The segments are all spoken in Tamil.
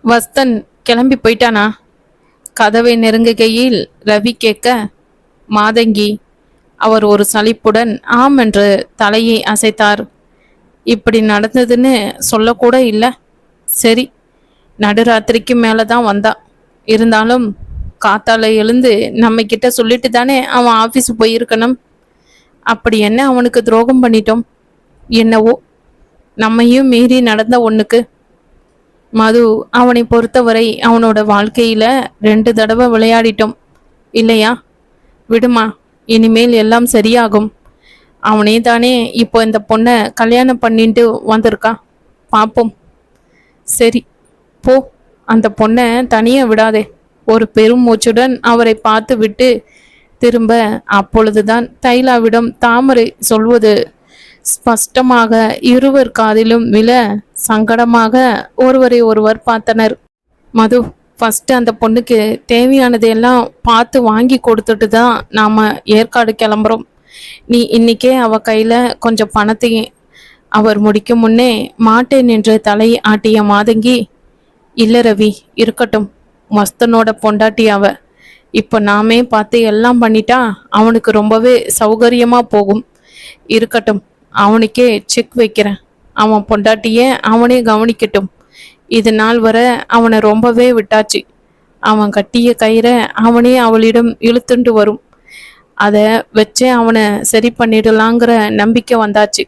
வஸ்தன் கிளம்பி போயிட்டானா? கதவை நெருங்குகையில் ரவி கேட்க, மாதங்கி அவர் ஒரு சலிப்புடன் ஆம் என்று தலையை அசைத்தார். இப்படி நடந்ததுன்னு சொல்லக்கூட இல்லை. சரி, நடுராத்திரிக்கு மேலதான் வந்தா. இருந்தாலும் காத்தால எழுந்து நம்ம கிட்ட சொல்லிட்டு தானே அவன் ஆபீஸ் போயிருக்கணும். அப்படி என்ன அவனுக்கு துரோகம் பண்ணிட்டோம்? என்னவோ நம்மையும் மீறி நடந்த ஒண்ணுக்கு. மது, அவனை பொறுத்தவரை அவனோட வாழ்க்கையில 2 தடவை விளையாடிட்டோம் இல்லையா? விடுமா, இனிமேல் எல்லாம் சரியாகும். அவனே தானே இப்போ இந்த பொண்ணை கல்யாணம் பண்ணிட்டு வந்திருக்கா. பார்ப்போம். சரி போ, அந்த பொண்ணை தனியா விடாதே. ஒரு பெரும் மூச்சுடன் அவரை பார்த்து விட்டு திரும்ப அப்பொழுதுதான் தைலாவிடம் தாமரை சொல்வது ஸ்பஷ்டமாக இருவர் காதிலும் விழ சங்கடமாக ஒருவரை ஒருவர் பார்த்தனர். மது, ஃபர்ஸ்ட் அந்த பொண்ணுக்கு தேவையானதையெல்லாம் பார்த்து வாங்கி கொடுத்துட்டு தான் நாம ஏற்காடு கிளம்புறோம். நீ இன்னைக்கே அவ கையில கொஞ்சம் பணத்தையும். அவர் முடிக்கும் முன்னே மாட்டேன் என்று தலையை ஆட்டிய மாதங்கி, இல்ல ரவி, இருக்கட்டும். மஸ்தனோட பொண்டாட்டி அவ. இப்ப நாமே பார்த்து எல்லாம் பண்ணிட்டா அவனுக்கு ரொம்பவே சௌகரியமா போகும். இருக்கட்டும், அவனுக்கே செக் வைக்கிறேன். அவன் பொண்டாட்டிய அவனே கவனிக்கட்டும். இது நாள் வர அவனை ரொம்பவே விட்டாச்சு. அவன் கட்டிய கயிறை அவனே அவளிடம் இழுத்துண்டு வரும். அதை வச்சே அவனை சரி பண்ணிடலாங்கிற நம்பிக்கை வந்தாச்சு.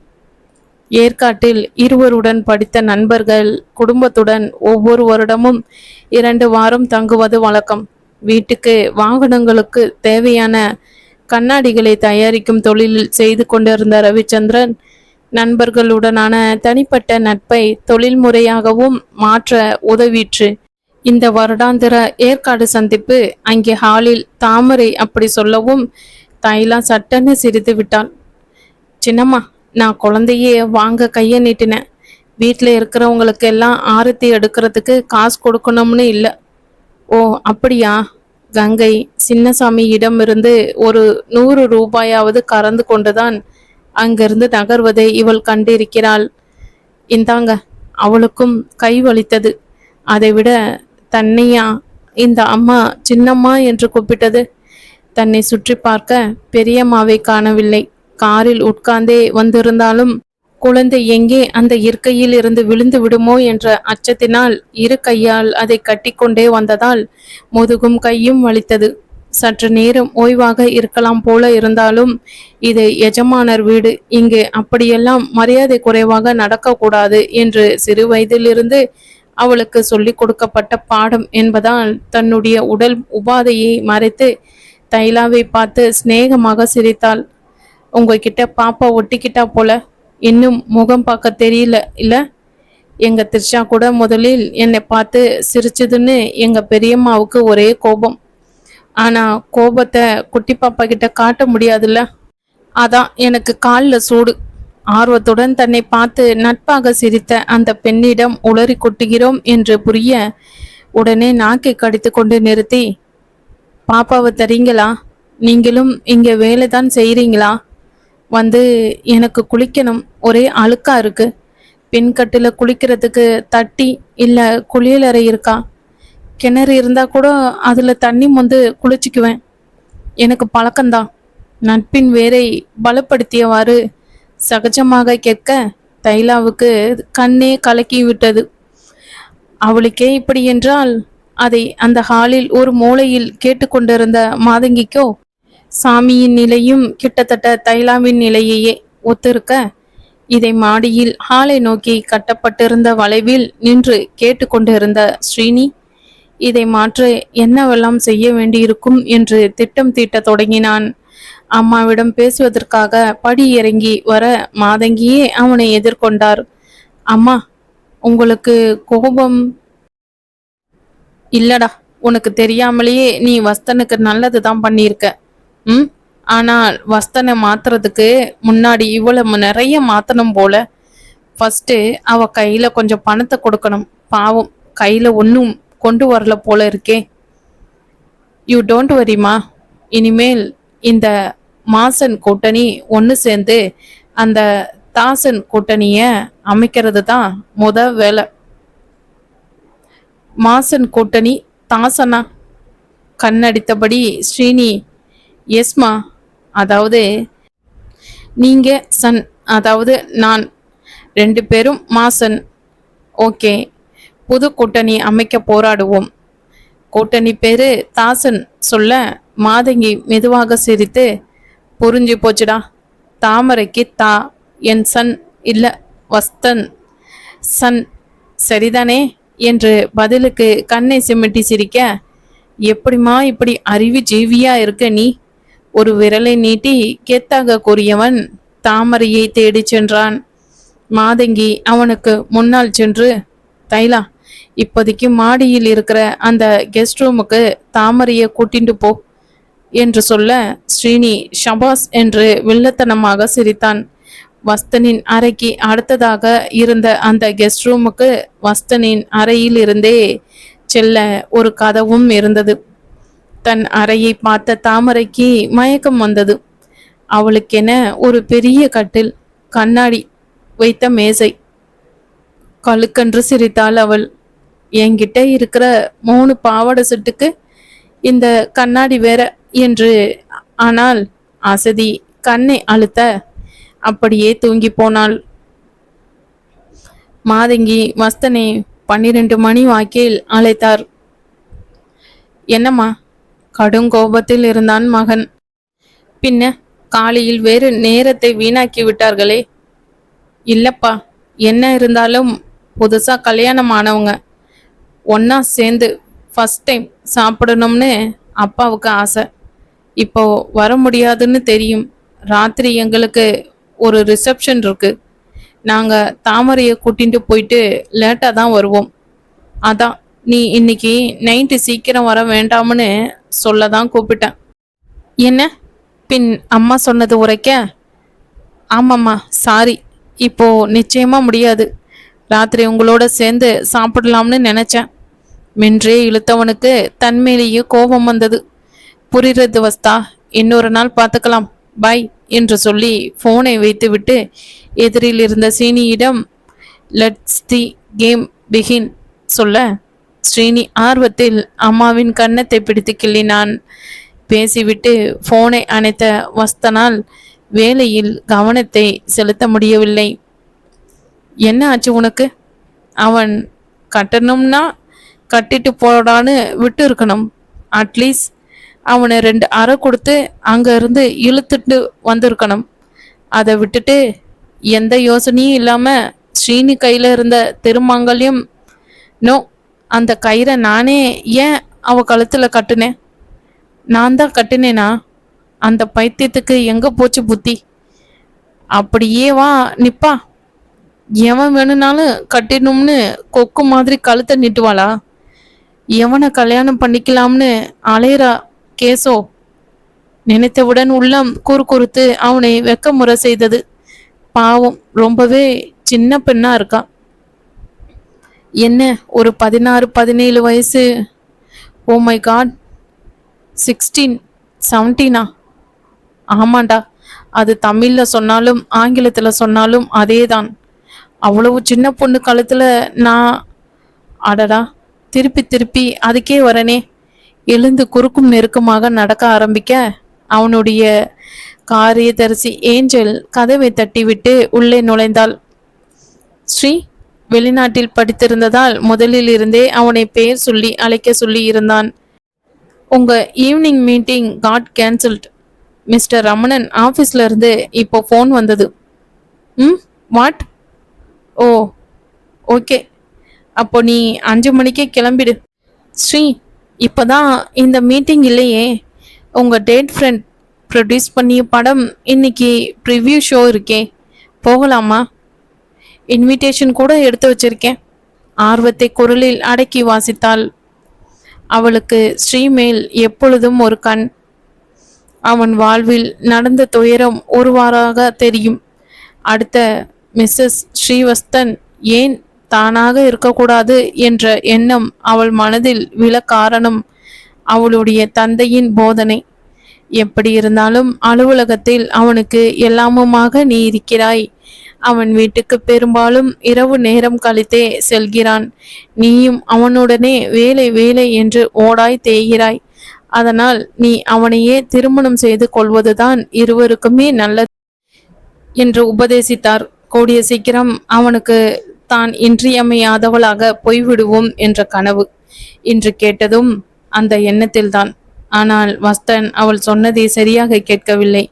ஏற்காட்டில் இருவருடன் படித்த நண்பர்கள் குடும்பத்துடன் ஒவ்வொரு வருடமும் 2 வாரம் தங்குவது வழக்கம். வீட்டுக்கு வாகனங்களுக்கு தேவையான கண்ணாடிகளை தயாரிக்கும் தொழிலில் செய்து கொண்டிருந்த ரவிச்சந்திரன் நண்பர்களுடனான தனிப்பட்ட நட்பை தொழில்முறையாகவும் மாற்ற உதவிற்று. இந்த வருடாந்திர ஏற்காடு சந்திப்பு அங்கே ஹாலில் தாமரை அப்படி சொல்லவும் தைலா சட்டன்னு சிரித்து விட்டாள். சின்னம்மா, நான் குழந்தையே வாங்க கையை நீட்டினேன். வீட்டில் இருக்கிறவங்களுக்கு எல்லாம் ஆரத்தி எடுக்கிறதுக்கு காசு கொடுக்கணும்னு இல்லை. ஓ அப்படியா? கங்கை சின்னசாமியிடமிருந்து ஒரு 100 ரூபாயாவது கறந்து கொண்டுதான் அங்கிருந்து நகர்வதை இவள் கண்டிருக்கிறாள். இந்தாங்க. அவளுக்கும் கை வலித்தது. அதைவிட தன்னையா இந்த அம்மா சின்னம்மா என்று கூப்பிட்டது. தன்னை சுற்றி பார்க்க பெரியம்மாவை காணவில்லை. காரில் உட்கார்ந்தே வந்திருந்தாலும் குழந்தை எங்கே அந்த இருக்கையில் இருந்து விழுந்து விடுமோ என்ற அச்சத்தினால் இரு கையால் அதை கட்டிக்கொண்டே வந்ததால் முதுகும் கையும் வலித்தது. சற்று நேரம் ஓய்வாக இருக்கலாம் போல இருந்தாலும் இது எஜமானர் வீடு, இங்கு அப்படியெல்லாம் மரியாதை குறைவாக நடக்கக்கூடாது என்று சிறு வயதிலிருந்து அவளுக்கு சொல்லிக் கொடுக்கப்பட்ட பாடம் என்பதால் தன்னுடைய உடல் உபாதையை மறைத்து தைலாவை பார்த்து சிநேகமாக சிரித்தாள். உங்ககிட்ட பாப்பா ஒட்டிக்கிட்டா போல, இன்னும் முகம் பார்க்க தெரியல இல்ல? எங்க திரிஷா கூட முதலில் என்னை பார்த்து சிரிச்சதுன்னு எங்க பெரியம்மாவுக்கு ஒரே கோபம். ஆனா கோபத்தை குட்டி பாப்பா கிட்ட காட்ட முடியாதுல்ல. அதான் எனக்கு காலில் சூடு. ஆர்வத்துடன் தன்னை பார்த்து நட்பாக சிரித்த அந்த பெண்ணிடம் உளறி கொட்டுகிறோம் என்று புரிய உடனே நாக்கை கடித்து கொண்டு நிறுத்தி, பாப்பாவை தரீங்களா? நீங்களும் இங்க வேலைதான் செய்றீங்களா? வந்து எனக்கு குளிக்கணும், ஒரே அழுக்கா இருக்கு. பெண்கட்டில குளிக்கிறதுக்கு தட்டி இல்ல குளியலறை இருக்கா? கிணறு இருந்தா கூட அதுல தண்ணி மொந்து குளிச்சுக்குவேன். எனக்கு பழக்கம்தான். நட்பின் வேரை பலப்படுத்தியவாறு சகஜமாக கேட்க தைலாவுக்கு கண்ணே கலக்கி விட்டது. அவளுக்கே இப்படி என்றால் அதை அந்த ஹாலில் ஒரு மூலையில் கேட்டுக்கொண்டிருந்த மாதங்கிக்கோ சாமியின் நிலையும் கிட்டத்தட்ட தைலாவின் நிலையையே ஒத்திருக்க, இதை மாடியில் ஹாலை நோக்கி கட்டப்பட்டிருந்த வளைவில் நின்று கேட்டுக்கொண்டிருந்த ஸ்ரீனி இதை மாற்ற என்னவெல்லாம் செய்ய வேண்டியிருக்கும் என்று திட்டம் தீட்ட தொடங்கினான். அம்மாவிடம் பேசுவதற்காக படி இறங்கி வர மாதங்கியே அவனை எதிர்கொண்டார். அம்மா, உங்களுக்கு கோபம் இல்லடா, உனக்கு தெரியாமலேயே நீ வஸ்தனுக்கு நல்லதுதான் பண்ணியிருக்க. ஆனால் வஸ்தனை மாத்துறதுக்கு முன்னாடி இவ்வளவு நிறைய மாத்தணும் போல. ஃபர்ஸ்ட் அவ கையில கொஞ்சம் பணத்தை கொடுக்கணும். பாவம், கையில ஒன்றும் கொண்டு வரல போல இருக்கே. யூ டோன்ட் வரிமா. இனிமேல் இந்த மாசன் கூட்டணி ஒன்று சேர்ந்து அந்த தாசன் கூட்டணிய அமைக்கிறது தான் வேலை. மாசன் கூட்டணி தாசனா? கண்ணடித்தபடி ஸ்ரீனி, எஸ்மா, அதாவது நீங்க சன், அதாவது நான், 2 பேரும் மாசன். ஓகே, புது கூட்டணி அமைக்க போராடுவோம். கூட்டணி பேரு தாசன் சொல்ல மாதங்கி மெதுவாக சிரித்து, புரிஞ்சு போச்சுடா, தாமரைக்கு தா, என் சன் இல்ல வஸ்தன் சன், சரிதானே என்று பதிலுக்கு கண்ணை சிமிட்டி சிரிக்க, எப்படிமா இப்படி அறிவு ஜீவியா இருக்க நீ? ஒரு விரலை நீட்டி கெத்தாக கூறியவன் தாமரையை தேடிச் சென்றான். மாதங்கி அவனுக்கு முன்னால் சென்று, தைலா, இப்போதைக்கு மாடியில் இருக்கிற அந்த கெஸ்ட் ரூமுக்கு தாமரையை கூட்டிட்டு போ என்று சொல்ல ஸ்ரீனி ஷபாஸ் என்று வில்லத்தனமாக சிரித்தான். வஸ்தனின் அறைக்கு அடுத்ததாக இருந்த அந்த கெஸ்ட் ரூமுக்கு வஸ்தனின் அறையில் இருந்தே செல்ல ஒரு கதவும் இருந்தது. தன் அறையை பார்த்த தாமரைக்கு மயக்கம் வந்தது. அவளுக்கென ஒரு பெரிய கட்டில், கண்ணாடி வைத்த மேசை. கழுக்கன்று சிரித்தாள் அவள். என்கிட்ட இருக்கிற 3 பாவாடை செட்டுக்கு இந்த கண்ணாடி வேற என்று. ஆனால் அசதி கண்ணை அழுத்த அப்படியே தூங்கி போனாள். மாதங்கி வஸ்தனை 12 மணி வாக்கில் அழைத்தார். என்னம்மா? கடுங்கோபத்தில் இருந்தான் மகன். பின்ன காலையில் வேறு நேரத்தை வீணாக்கி விட்டார்களே. இல்லப்பா, என்ன இருந்தாலும் புதுசா கல்யாணம் ஆனவங்க ஒன்னா சேர்ந்து ஃபர்ஸ்ட் டைம் சாப்பிடணும்னு அப்பாவுக்கு ஆசை. இப்போ வர முடியாதுன்னு தெரியும். ராத்திரி எங்களுக்கு ஒரு ரிசப்ஷன் இருக்கு. நாங்க தாமரையை கூட்டிட்டு போயிட்டு லேட்டாக தான் வருவோம். அதான் நீ இன்னைக்கு நைட்டு சீக்கிரம் வர வேண்டாம்னு சொல்ல தான் கூப்பிட்டேன். என்ன? பின் அம்மா சொன்னது உரைக்க, ஆமாம்மா, சாரி, இப்போ நிச்சயமா முடியாது. ராத்திரி உங்களோட சேர்ந்து சாப்பிடலாம்னு நினைச்சேன். மென்றே இழுத்தவனுக்கு தன்மேலேயே கோபம் வந்தது. புரிகிறது வஸ்தா, இன்னொரு நாள் பார்த்துக்கலாம், பாய் என்று சொல்லி போனை வைத்துவிட்டு எதிரில் இருந்த சீனியிடம் லெட்ஸ் தி கேம் பிகின் சொல்ல ஸ்ரீனி ஆர்வத்தில் அம்மாவின் கன்னத்தை பிடித்து கிள்ளினான். பேசிவிட்டு போனை அணைத்த வஸ்தனால் வேலையில் கவனத்தை செலுத்த முடியவில்லை. என்ன ஆச்சு உனக்கு? அவன் கட்டணும்னா கட்டிட்டு போடான்னு விட்டு இருக்கணும். அட்லீஸ்ட் அவனை 2 அறை கொடுத்து அங்க இருந்து இழுத்துட்டு வந்திருக்கணும். அதை விட்டுட்டு எந்த யோசனையும் இல்லாம ஸ்ரீனி கையில இருந்த திருமாங்கல்யம், நோ, அந்த கயிறை நானே ஏன் அவ கழுத்துல கட்டுனேன்? நான் தான் கட்டினேனா? அந்த பைத்தியத்துக்கு எங்க போச்சு புத்தி? அப்படியே வா நிப்பா. எவன் வேணும்னாலும் கட்டிடணும்னு கொக்கு மாதிரி கழுத்தை நீட்டுவாளா? எவனை கல்யாணம் பண்ணிக்கலாம்னு அலையறா கேசோ. நினைத்தவுடன் உள்ளம் குறுகுறுத்து அவனை வெக்கமுறை செய்தது. பாவம், ரொம்பவே சின்ன பெண்ணா இருக்கா. என்ன, ஒரு 16-17 வயசு? Oh my god, 16, 17? ஆமாண்டா, அது தமிழ்ல சொன்னாலும் ஆங்கிலத்துல சொன்னாலும் அதேதான். அவ்வளவு சின்ன பொண்ணு கழுத்துல நான், அடடா, திருப்பி திருப்பி அதுக்கே வரனே. எழுந்து குறுக்கும் நெருக்கமாக நடக்க ஆரம்பிக்க அவனுடைய காரியதரிசி ஏஞ்சல் கதவை தட்டிவிட்டு உள்ளே நுழைந்தாள். ஸ்ரீ வெளிநாட்டில் படித்திருந்ததால் முதலில் இருந்தே அவனை பெயர் சொல்லி அழைக்க சொல்லி இருந்தான். உங்க evening meeting got cancelled. Mister Ramanan ஆஃபீஸ்ல இருந்து இப்போ ஃபோன் வந்தது. வாட்? ஓ, ஓகே, அப்போ நீ 5 மணிக்கே கிளம்பிடு. ஸ்ரீ, இப்போதான் இந்த மீட்டிங் இல்லையே. உங்க டேட் ஃப்ரெண்ட் ப்ரொடியூஸ் பண்ணிய படம் இன்னைக்கு ப்ரிவ்யூ ஷோ இருக்கே, போகலாமா? இன்விடேஷன் கூட எடுத்து வச்சிருக்கேன். ஆர்வத்தை குரலில் அடக்கி வாசித்தாள். அவளுக்கு ஸ்ரீமேல் எப்பொழுதும் ஒரு கண். அவன் வாழ்வில் நடந்த துயரம் ஒருவாறாக தெரியும். அடுத்த மிஸ்ஸஸ் ஸ்ரீவஸ்தன் ஏன் தானாக இருக்கக்கூடாது என்ற எண்ணம் அவள் மனதில் விழ காரணம் அவளுடைய தந்தையின் போதனை. எப்படி இருந்தாலும் அலுவலகத்தில் அவனுக்கு எல்லாமுமாக நீ இருக்கிறாய். அவன் வீட்டுக்கு பெரும்பாலும் இரவு நேரம் கழித்தே செல்கிறான். நீயும் அவனுடனே வேலை வேலை என்று ஓடாய் தேய்கிறாய். அதனால் நீ அவனையே திருமணம் செய்து கொள்வதுதான் இருவருக்குமே நல்லது என்று உபதேசித்தார். கூடிய சீக்கிரம் அவனுக்கு தான் இன்றியமையாதவளாக போய்விடுவோம் என்ற கனவு இன்று கேட்டதும் அந்த எண்ணத்தில்தான். ஆனால் வஸ்தன் அவள் சொன்னதை சரியாக கேட்கவில்லை.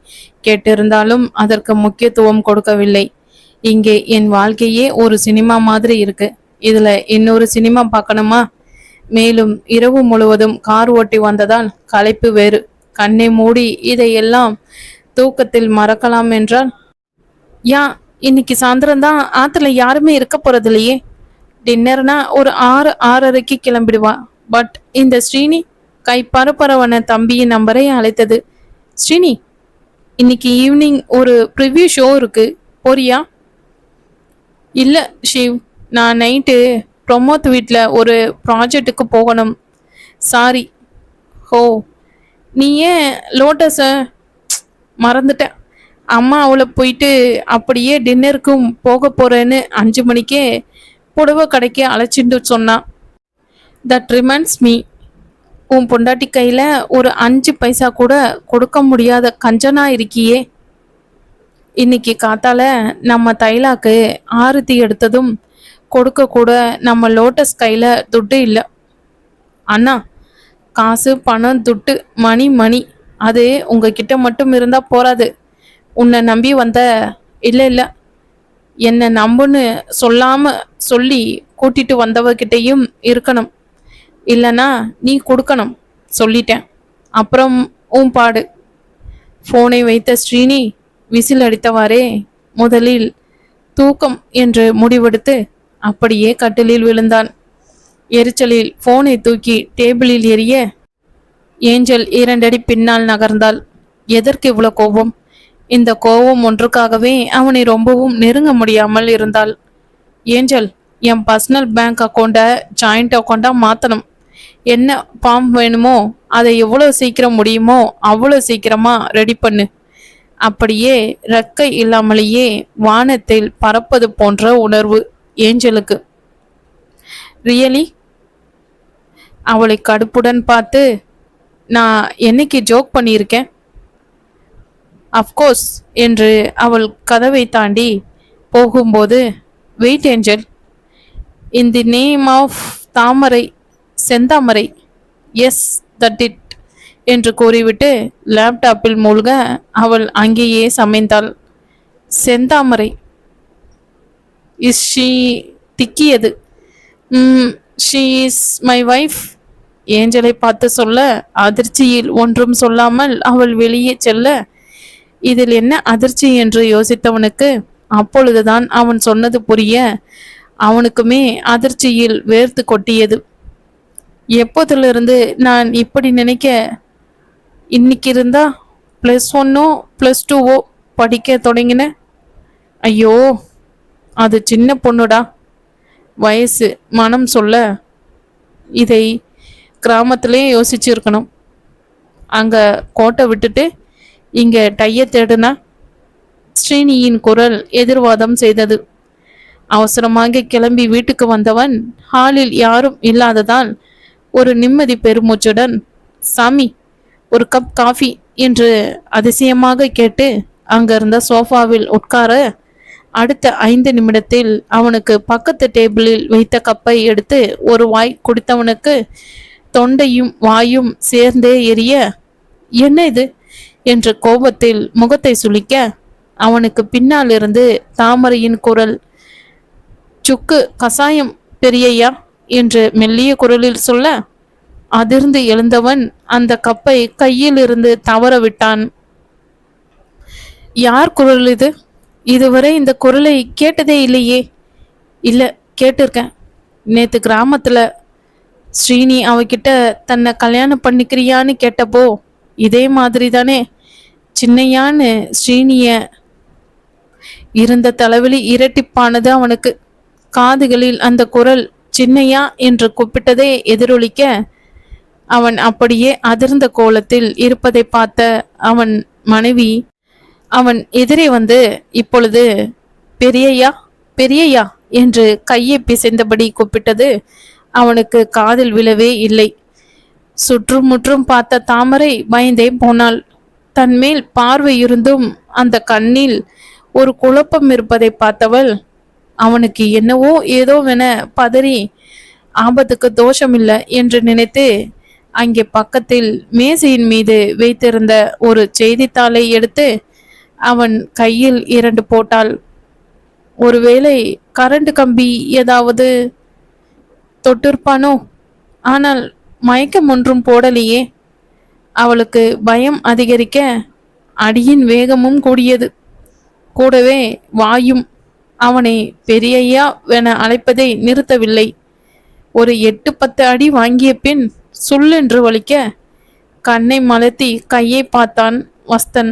கேட்டிருந்தாலும் அதற்கு முக்கியத்துவம் கொடுக்கவில்லை. இங்கே என் வாழ்க்கையே ஒரு சினிமா மாதிரி இருக்கு, இதுல இன்னொரு சினிமா பார்க்கணுமா? மேலும் இரவு முழுவதும் கார் ஓட்டி வந்ததால் களைப்பு வேறு. கண்ணை மூடி இதையெல்லாம் தூக்கத்தில் மறக்கலாம் என்றால் யா இன்னைக்கு சாயந்தரம் தான் ஆத்துல யாருமே இருக்க போறது இல்லையே. டின்னர்னா ஒரு 6:30க்கு கிளம்பிடுவா. பட் இந்த ஸ்ரீனி கை பரபரவன தம்பியின் நம்பரை அழைத்தது. ஸ்ரீனி, இன்னைக்கு ஈவினிங் ஒரு ப்ரிவ்யூ ஷோ இருக்கு, போறியா? இல்ல ஷிவ், நான் நைட்டு பிரமோத் வீட்டில் ஒரு ப்ராஜெக்டுக்கு போகணும், சாரி. ஹோ, நீ ஏன் லோட்டஸை மறந்துட்ட? அம்மா அவளை போயிட்டு அப்படியே டின்னருக்கும் போக போறேன்னு 5 மணிக்கே புடவை கடைக்கு அழைச்சிட்டு சொன்னான். தட் ரிமைண்ட்ஸ் மீ, உன் பொண்டாட்டி கையில் ஒரு 5 பைசா கூட கொடுக்க முடியாத கஞ்சனா இருக்கியே. இன்னைக்கு காத்தால நம்ம தைலாக்கு ஆரத்தி எடுத்ததும் கொடுக்க கூட நம்ம லோட்டஸ் கையில் துட்டு இல்லை. அண்ணா, காசு பணம் துட்டு மணி மணி அது உங்ககிட்ட மட்டும் இருந்தால் போராது. உன்னை நம்பி வந்த இல்லை இல்லை என்னை நம்புன்னு சொல்லாமல் சொல்லி கூட்டிட்டு வந்தவகிட்டையும் இருக்கணும். இல்லைனா நீ கொடுக்கணும், சொல்லிட்டேன். அப்புறம் உன் பாடு. ஃபோனை வைத்த ஸ்ரீனி விசில் அடித்தவாறே முதலில் தூக்கம் என்று முடிவெடுத்து அப்படியே கட்டிலில் விழுந்தான். எரிச்சலில் ஃபோனை தூக்கி டேபிளில் எறிய ஏஞ்சல் 2 அடி பின்னால் நகர்ந்தாள். எதற்கு இவ்வளோ கோபம்? இந்த கோபம் ஒன்றுக்காகவே அவனை ரொம்பவும் நெருங்க முடியாமல் இருந்தாள். ஏஞ்சல், என் பர்சனல் பேங்க் அக்கௌண்ட்டை ஜாயிண்ட் அக்கௌண்ட்டாக மாற்றணும். என்ன ஃபார்ம் வேணுமோ அதை எவ்வளோ சீக்கிரம் முடியுமோ அவ்வளோ சீக்கிரமா ரெடி பண்ணு. அப்படியே ரெக்கை இல்லாமலேயே வானத்தில் பறப்பது போன்ற உணர்வு ஏஞ்சலுக்கு. ரியலி? அவளை கடுப்புடன் பார்த்து, நான் என்னைக்கு ஜோக் பண்ணியிருக்கேன்? அஃப்கோர்ஸ் என்று அவள் கதவை தாண்டி போகும்போது, wait Angel, in the name of Thamarai, Senthamarai, yes that it என்று கூறிவிட்டு லேப்டாப்பில் மூழ்க அவள் அங்கேயே சமைந்தாள். Senthamarai is she? திக்கியது. She is my wife. ஏஞ்சலை பார்த்து சொல்ல அதிர்ச்சியில் ஒன்றும் சொல்லாமல் அவள் வெளியே செல்ல, இதில் என்ன அதிர்ச்சி என்று யோசித்தவனுக்கு அப்பொழுதுதான் அவன் சொன்னது புரிய அவனுக்குமே அதிர்ச்சியில் வேர்த்து கொட்டியது. எப்போதிலிருந்து நான் இப்படி நினைக்க? இன்னைக்கு இருந்தா +1ஓ +2ஓ படிக்க தொடங்கின. ஐயோ, அது சின்ன பொண்ணுடா, வயசு மனம் சொல்ல. இதை கிராமத்திலே யோசிச்சிருக்கணும். அங்கே கோட்டை விட்டுட்டு இங்கே டைய தேடுனா. ஸ்ரீனியின் குரல் எதிர்வாதம் செய்தது. அவசரமாக கிளம்பி வீட்டுக்கு வந்தவன் ஹாலில் யாரும் இல்லாததால் ஒரு நிம்மதி பெருமூச்சுடன், சாமி, ஒரு கப் காஃபி என்று அதிசயமாக கேட்டு அங்கிருந்த சோஃபாவில் உட்கார அடுத்த 5 நிமிடத்தில் அவனுக்கு பக்கத்து டேபிளில் வைத்த கப்பை எடுத்து ஒரு வாய் குடித்தவனுக்கு தொண்டையும் வாயும் சேர்ந்தே எரிய, என்ன இது என்று கோபத்தில் முகத்தை சுளிக்க அவனுக்கு பின்னால் இருந்து தாமரையின் குரல், சுக்கு கசாயம் பெரியய்யா என்று மெல்லிய குரலில் சொல்ல, அதிர்ந்து எழுந்தவன் அந்த கப்பை கையில் இருந்து தவற விட்டான். யார் குரல் இது? இதுவரை இந்த குரலை கேட்டதே இல்லையே. இல்லை, கேட்டிருக்கேன். நேற்று கிராமத்தில் ஸ்ரீனி அவகிட்ட தன்னை கல்யாணம் பண்ணிக்கிறியான்னு கேட்டப்போ இதே மாதிரி தானே சின்னையான்னு ஸ்ரீனிய. இருந்த தலைவலி இரட்டிப்பானது அவனுக்கு. காதுகளில் அந்த குரல் சின்னையா என்று கூப்பிட்டதே எதிரொலிக்க அவன் அப்படியே அதிர்ந்த கோலத்தில் இருப்பதை பார்த்த அவன் மனைவி அவன் எதிரே வந்து, இப்பொழுது பெரியய்யா, பெரியய்யா என்று கையை பிசைந்தபடி கூப்பிட்டது அவனுக்கு காதில் விழவே இல்லை. சுற்றும் முற்றும் பார்த்த தாமரை பயந்தே போனாள். தன்மேல் பார்வை இருந்தும் அந்த கண்ணில் ஒரு குழப்பம் இருப்பதை பார்த்தவள் அவனுக்கு என்னவோ ஏதோவென பதறி ஆபத்துக்கு தோஷமில்லை என்று நினைத்து அங்கே பக்கத்தில் மேசையின் மீது வைத்திருந்த ஒரு செய்தித்தாளை எடுத்து அவன் கையில் 2 போட்டாள். ஒருவேளை கரண்ட் கம்பி ஏதாவது தொட்டிருப்பானோ? ஆனால் மயக்கம் ஒன்றும் போடலையே. அவளுக்கு பயம் அதிகரிக்க அடியின் வேகமும் கூடியது. கூடவே வாயும் அவனை பெரியய்யா என அழைப்பதை நிறுத்தவில்லை. ஒரு 8-10 அடி வாங்கிய பின் சுள்ளென்று வலிக்க கண்ணை மலர்த்தி கையை பார்த்தான் வஸ்தன்.